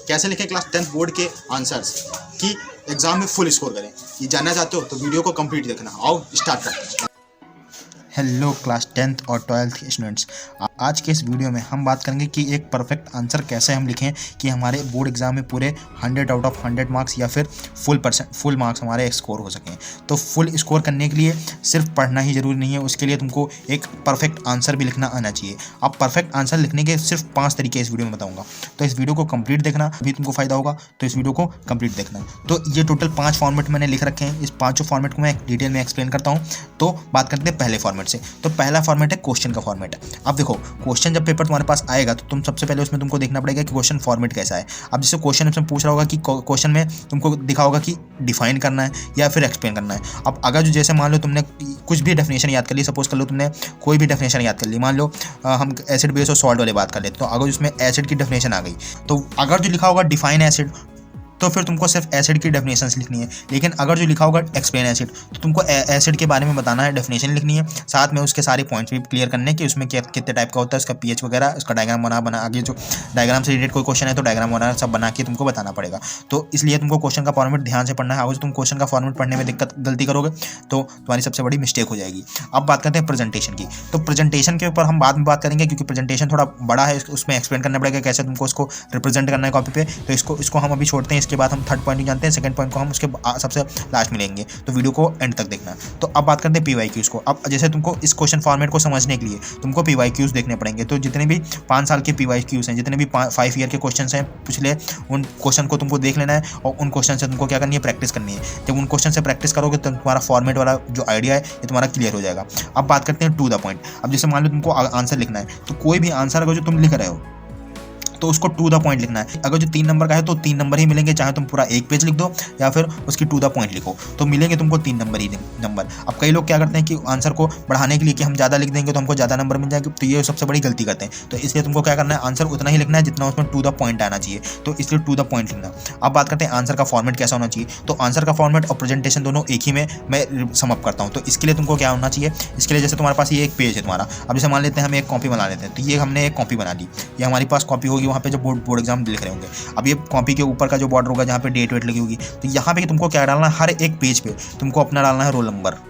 कैसे लिखें class 10th board के आंसर्स कि एग्जाम में फुल स्कोर करें। ये जानना चाहते हो तो वीडियो को कंप्लीट देखना। आओ स्टार्ट करते हैं। हेलो क्लास 10th और 12th के स्टूडेंट्स, आज के इस वीडियो में हम बात करेंगे कि एक परफेक्ट आंसर कैसे हम लिखें कि हमारे बोर्ड एग्जाम में पूरे 100 आउट ऑफ 100 मार्क्स या फिर फुल मार्क्स हमारे स्कोर हो सकें। तो फुल स्कोर करने के लिए सिर्फ पढ़ना ही ज़रूरी नहीं है, उसके लिए तुमको एक परफेक्ट आंसर भी लिखना आना चाहिए। अब परफेक्ट आंसर लिखने के सिर्फ 5 तरीके इस वीडियो में बताऊँगा, तो इस वीडियो को कंप्लीट देखना, अभी तुमको फ़ायदा होगा, तो इस वीडियो को कंप्लीट देखना। तो ये टोटल 5 फॉर्मेट मैंने लिख रखे हैं। इस 5 फॉर्मेट को मैं डिटेल में एक्सप्लेन करता हूँ। तो बात करते हैं पहले फॉर्मेट से। तो पहला फॉर्मेट है क्वेश्चन का फॉर्मेट। अब देखो, क्वेश्चन जब पेपर तुम्हारे पास आएगा तो तुम सबसे पहले उसमें तुमको देखना पड़ेगा कि क्वेश्चन फॉर्मेट कैसा है। अब जैसे क्वेश्चन इसमें पूछ रहा होगा कि क्वेश्चन में तुमको दिखा होगा कि डिफाइन करना है या फिर एक्सप्लेन करना है। अब अगर जो जैसे मान लो तुमने कुछ भी डेफिनेशन याद कर ली, सपोज कर लो तुमने कोई भी डेफिनेशन याद कर ली, मान लो हम एसिड बेस और सॉल्ट वाले बात कर लेते, तो अगर उसमें एसिड की डेफिनेशन आ गई तो अगर जो लिखा होगा डिफाइन एसिड तो फिर तुमको सिर्फ एसिड की डेफिनेशंस लिखनी है। लेकिन अगर जो लिखा होगा एक्सप्लेन एसिड तो तुमको एसिड के बारे में बताना है, डेफिनेशन लिखनी है, साथ में उसके सारे पॉइंट्स भी क्लियर करने हैं कि उसमें कितने टाइप का होता है, उसका पीएच वगैरह, उसका डायग्राम बना आगे जो डायग्राम से रिलेटेड कोई क्वेश्चन है तो डायग्राम बना सब बना के तुमको बताना पड़ेगा। तो इसलिए तुमको क्वेश्चन का फॉर्मेट ध्यान से पढ़ना है। अगर तुम क्वेश्चन का फॉर्मेट पढ़ने में गलती करोगे तो तुम्हारी सबसे बड़ी मिस्टेक हो जाएगी। अब बात करते हैं प्रेजेंटेशन की। तो प्रेजेंटेशन के ऊपर हम बाद में बात करेंगे क्योंकि प्रेजेंटेशन थोड़ा बड़ा है, उसमें एक्सप्लेन करना पड़ेगा कैसे तुमको उसको रिप्रेजेंट करना है कॉपी पे। तो इसको हम अभी छोड़ते हैं। इसके बाद हम थर्ड पॉइंट जानते हैं, सेकंड पॉइंट को हम उसके सबसे लास्ट में लेंगे, तो वीडियो को एंड तक देखना। तो अब बात करते हैं पीवाईक्यूज को। अब जैसे तुमको इस क्वेश्चन फॉर्मेट को समझने के लिए तुमको पीवाईक्यूज देखने पड़ेंगे। तो जितने भी 5 साल के पीवाईक्यूज हैं, जितने भी 5 ईयर के क्वेश्चन हैं पिछले, उन क्वेश्चन को तुमको देख लेना है और उन क्वेश्चन से तुमको क्या करनी है, प्रैक्टिस करनी है। जब उन क्वेश्चन से प्रैक्टिस करोगे तो तुम्हारा फॉर्मेट वाला जो आइडिया है ये तुम्हारा क्लियर हो जाएगा। अब बात करते हैं टू द पॉइंट। अब जैसे मान लो तुमको आंसर लिखना है, तो कोई भी आंसर अगर जो तुम लिख रहे हो तो उसको टू द पॉइंट लिखना है। अगर जो 3 नंबर का है तो 3 नंबर ही मिलेंगे, चाहे तुम पूरा 1 पेज लिख दो या फिर उसकी टू द पॉइंट लिखो, तो मिलेंगे तुमको 3 नंबर ही नंबर। अब कई लोग क्या करते हैं कि आंसर को बढ़ाने के लिए कि हम ज़्यादा लिख देंगे तो हमको ज़्यादा नंबर मिल जाएंगे, तो ये सबसे बड़ी गलती करते हैं। तो इसलिए तुमको क्या करना है, आंसर उतना ही लिखना है जितना उसमें टू द पॉइंट आना चाहिए, तो इसलिए टू द पॉइंट लिखना। अब बात करते हैं आंसर का फॉर्मेट कैसा होना चाहिए। तो आंसर का फॉर्मेट और प्रेजेंटेशन दोनों एक ही में मैं समअप करता हूँ। तो इसके लिए तुमको क्या होना चाहिए, इसके लिए जैसे तुम्हारे पास ये एक पेज है तुम्हारा, अब जैसे मान लेते हैं हम एक कॉपी बना लेते हैं, तो ये हमने एक कॉपी बना ली, ये हमारे पास कॉपी होगी, वहाँ पे जो बोर्ड एग्जाम लिख रहे होंगे। अब ये कॉपी के ऊपर का जो बॉर्डर होगा जहाँ पे डेट वेट लगी होगी, तो यहाँ पे तुमको क्या डालना है, हर एक पेज पे तुमको अपना डालना है रोल नंबर,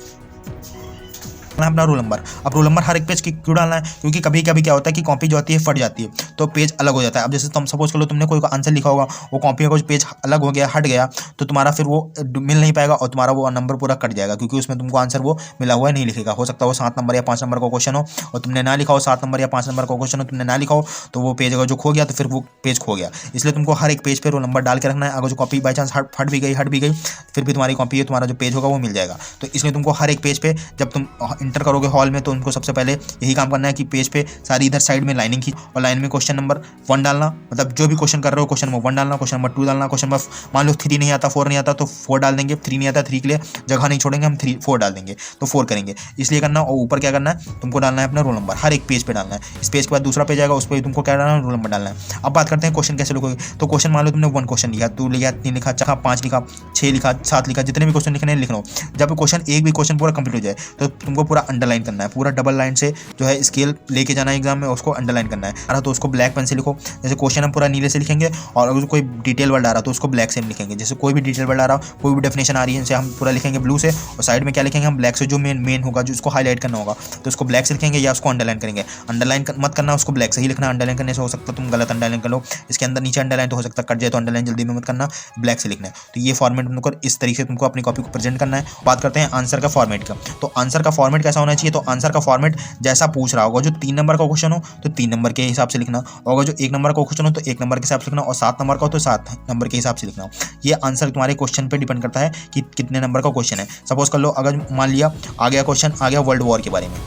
अपना रोल नंबर। अब रोल नंबर हर एक पेज की क्यों डालना है, क्योंकि कभी कभी क्या होता है कि कॉपी जो आती है फट जाती है तो पेज अलग हो जाता है। अब जैसे तुम सपोज कर लो तुमने कोई आंसर लिखा होगा, वो कॉपी का कुछ पेज अलग हो गया, हट गया, तो तुम्हारा फिर वो मिल नहीं पाएगा और तुम्हारा वो नंबर पूरा कट जाएगा, क्योंकि उसमें तुमको आंसर वो मिला हुआ नहीं लिखेगा। हो सकता है वो 7 नंबर या 5 नंबर का क्वेश्चन हो और तुमने ना लिखा हो, 7 नंबर या 5 नंबर का क्वेश्चन हो तुमने ना लिखा हो, तो वो पेज अगर जो खो गया तो फिर वो पेज खो गया। इसलिए तुमको हर एक पेज पे रोल नंबर डाल के रखना है। अगर जो कॉपी बाई चांस हट भी गई फिर भी तुम्हारी कॉपी है, तुम्हारा जो पेज होगा वो मिल जाएगा। तो इसलिए तुमको हर एक पेज पे जब तुम इंटर करोगे हॉल में तो उनको सबसे पहले यही काम करना है कि पेज पे सारी इधर साइड में लाइनिंग खींच और लाइन में क्वेश्चन नंबर 1 डालना, मतलब जो भी क्वेश्चन कर रहे हो क्वेश्चन नंबर 1 डालना, क्वेश्चन नंबर 2 डालना, क्वेश्चन नंबर मान लो 3 नहीं आता, 4 नहीं आता तो 4 डाल देंगे, 3 नहीं आता 3 के लिए जगह नहीं छोड़ेंगे, हम 4 डाल देंगे, तो 4 करेंगे। इसलिए करना, और ऊपर क्या करना है, तुमको डालना है अपना रोल नंबर, हर एक पेज पे डालना है। इस पेज के बाद दूसरा पेज आएगा, उस पर तुमको क्या डालना है, रोल नंबर डालना है। अब बात करते हैं क्वेश्चन कैसे लिखोगे। तो क्वेश्चन मान लो तुमने 1 क्वेश्चन लिखा, 2 लिखा, 3 लिखा, 4 5 लिखा, 6 लिखा, 7 लिखा, जितने भी क्वेश्चन लिखने लिख लो। जब क्वेश्चन एक भी क्वेश्चन पूरा कंप्लीट हो जाए तो तुमको पूरा अंडरलाइन करना है, पूरा डबल लाइन से जो है स्केल लेके जाना है एग्जाम में, उसको अंडरलाइन करना है। आ रहा तो उसको ब्लैक पेन से लिखो, जैसे क्वेश्चन हम पूरा नीले से लिखेंगे, और अगर कोई डिटेल वर्ड आ रहा तो उसको ब्लैक से लिखेंगे। जैसे कोई भी डिटेल वर्ड आ रहा, कोई भी डेफिनेशन आ रही है, जैसे हम पूरा लिखेंगे ब्लू से, और साइड में क्या लिखेंगे हम ब्लैक से, जो मेन होगा जो उसको हाईलाइट करना होगा तो उसको ब्लैक से लिखेंगे या उसको अंडरलाइन करेंगे। अंडरलाइन मत करना, उसको ब्लैक से ही लिखना। अंडरलाइन करने से हो सकता है तुम गलत अंडरलाइन कर लो, इसके अंदर नीचे अंडरलाइन तो हो सकता है कट जाए, तो अंडरलाइन जल्दी में मत करना, ब्लैक से लिखना है। तो ये फॉर्मेट तुमको इस तरीके से तुमको अपनी कॉपी को प्रेजेंट करना है। बात करते हैं आंसर का फॉर्मेट का। तो आंसर का फॉर्मेट कैसा होना चाहिए, तो आंसर का फॉर्मेट जैसा पूछ रहा होगा, जो 3 नंबर का क्वेश्चन हो तो 3 नंबर के हिसाब से लिखना, और अगर जो 1 नंबर का क्वेश्चन हो तो 1 नंबर के हिसाब से लिखना, और 7 नंबर का हो तो 7 नंबर के हिसाब से लिखना। ये आंसर तुम्हारे क्वेश्चन पे डिपेंड करता है कि कितने नंबर का क्वेश्चन है। सपोज कर लो अगर मान लिया आ गया क्वेश्चन, आ गया वर्ल्ड वॉर के बारे में,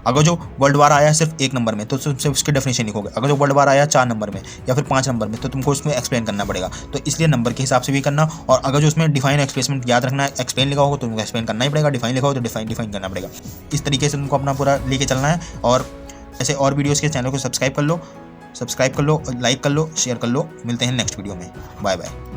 अगर जो वर्ल्ड वार आया सिर्फ 1 नंबर में तो सिर्फ उसकी डेफिनेशन लिखोगे। अगर जो वर्ल्ड वार आया 4 नंबर में या फिर 5 नंबर में तो तुमको उसमें एक्सप्लेन करना पड़ेगा, तो इसलिए नंबर के हिसाब से भी करना। और अगर जो उसमें डिफाइन एक्सप्रेसमेंट याद रखना है, एक्सप्लेन लिखा होगा तो तुमको एक्सप्लेन करना ही पड़ेगा, डिफाइन लिखा हो तो डिफाइन करना पड़ेगा। इस तरीके से तुमको अपना पूरा लेके चलना है। और ऐसे और वीडियोज़ के चैनल को सब्सक्राइब कर लो, लाइक कर लो, शेयर कर लो। मिलते हैं नेक्स्ट वीडियो में। Bye bye.